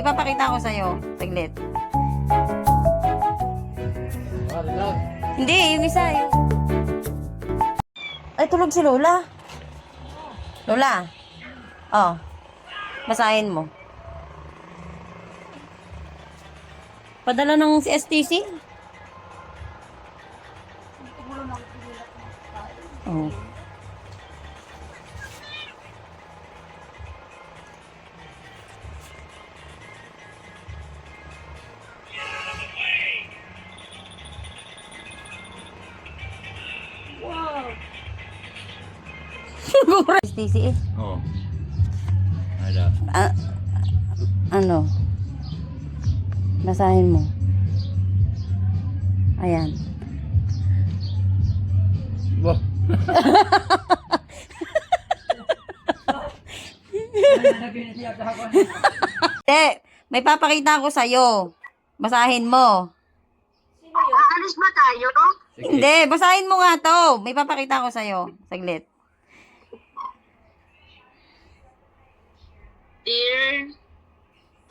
May papakita ko sa'yo. Saglit. Hindi, yung isa. Yung... Ay, tulog si Lola. Lola. Oh. Basahin mo. Padala ng STC? Oh. Wow. STC eh. Oo. Hala. Ano? Basahin mo. Ayan. Wah. May papakita ko sa'yo. Basahin mo. Aalis ba tayo? Hindi, basahin mo nga to. May papakita ko sa'yo. Saglit. Dear,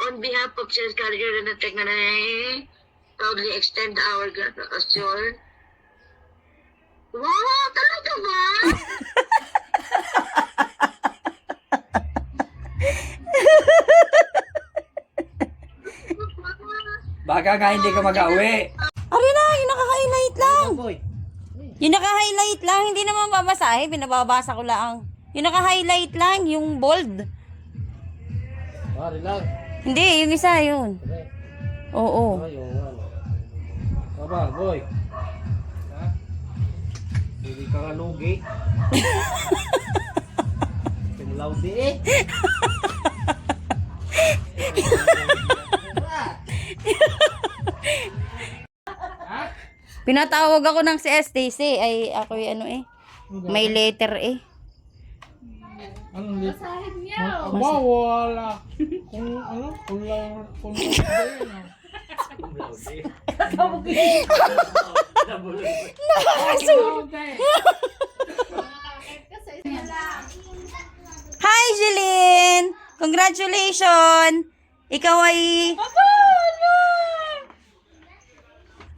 on behalf of Sales Carrier and the Technanay, proudly extend our gratitude. Wow, talaga ba? Baka nga hindi ka mag-awi. Ari na, yung naka-highlight lang. Yung naka-highlight lang, hindi naman babasahin. Binababasa ko lang. Yung naka-highlight lang, yung bold. Ari lang. Hindi, yung isa yun. Oo. Baba, boy. Ha? Hindi ka nga lugi. Tumulaw di eh. Pinatawag ako ng CSTC. Ay, ako yung ano eh. May letter eh. Ano basahin niyo? Aba, wala. Kung ano, kung lang Hi, Jeline! Congratulations! Ikaw ay...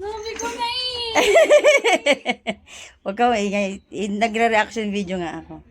Sabi ko na eh. Huwag ka maingay. Nagre-reaction video nga ako.